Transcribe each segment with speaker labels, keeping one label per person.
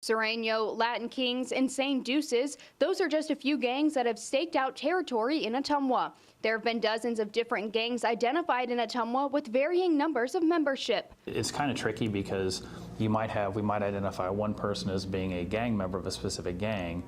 Speaker 1: Sereno, Latin Kings, and St. Deuces, those are just a few gangs that have staked out territory in Ottumwa. There have been dozens of different gangs identified in Ottumwa with varying numbers of membership.
Speaker 2: It's kind of tricky because we might identify one person as being a gang member of a specific gang,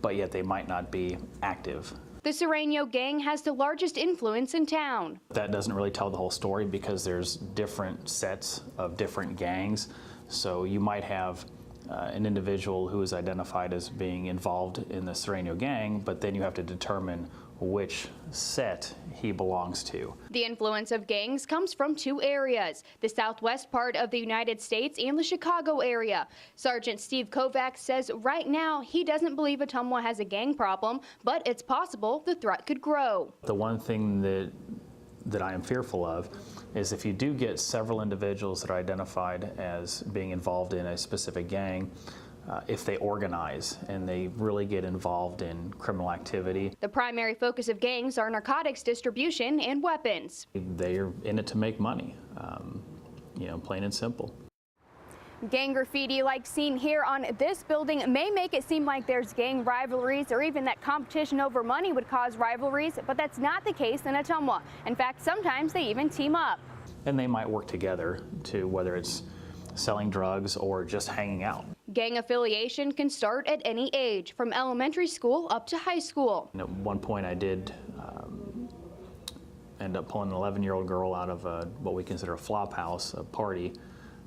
Speaker 2: but yet they might not be active.
Speaker 1: The Sereno gang has the largest influence in town.
Speaker 2: That doesn't really tell the whole story because there's different sets of different gangs. So you might have an individual who is identified as being involved in the Sereno gang, but then you have to determine which set he belongs to.
Speaker 1: The influence of gangs comes from two areas, the southwest part of the United States and the Chicago area. Sergeant Steve Kovacs says right now he doesn't believe Ottumwa has a gang problem, but it's possible the threat could grow.
Speaker 2: The one thing that I am fearful of is if you do get several individuals that are identified as being involved in a specific gang, if they organize and they really get involved in criminal activity.
Speaker 1: The primary focus of gangs are narcotics distribution and weapons.
Speaker 2: They are in it to make money, plain and simple.
Speaker 1: Gang graffiti like seen here on this building may make it seem like there's gang rivalries or even that competition over money would cause rivalries, but that's not the case in Ottumwa. In fact, sometimes they even team up.
Speaker 2: And they might work together to whether it's selling drugs or just hanging out.
Speaker 1: Gang affiliation can start at any age, from elementary school up to high school.
Speaker 2: And at one point I did end up pulling an 11-year-old girl out of what we consider a flop house, a party,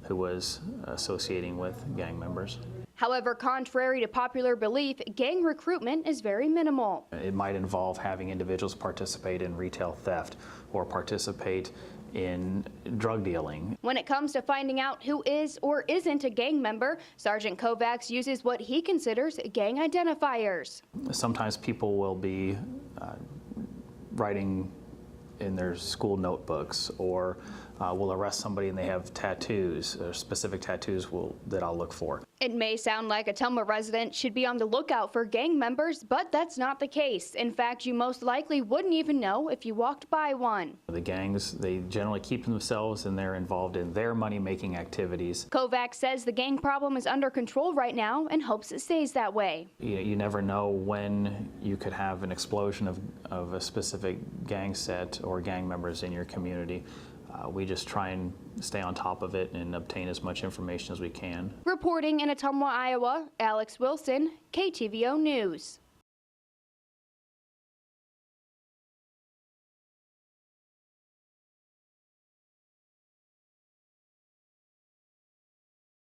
Speaker 2: who was associating with gang members.
Speaker 1: However, contrary to popular belief, gang recruitment is very minimal.
Speaker 2: It might involve having individuals participate in retail theft or participate in drug dealing.
Speaker 1: When it comes to finding out who is or isn't a gang member, Sergeant Kovacs uses what he considers gang identifiers.
Speaker 2: Sometimes people will be writing in their school notebooks, or will arrest somebody and they have tattoos, or specific tattoos that I'll look for.
Speaker 1: It may sound like a Ottumwa resident should be on the lookout for gang members, but that's not the case. In fact, you most likely wouldn't even know if you walked by one.
Speaker 2: The gangs, they generally keep themselves and they're involved in their money-making activities.
Speaker 1: Kovacs says the gang problem is under control right now and hopes it stays that way.
Speaker 2: You never know when you could have an explosion of a specific gang set or gang members in your community. We just try and stay on top of it and obtain as much information as we can.
Speaker 1: Reporting in Ottumwa, Iowa, Alex Wilson, KTVO News.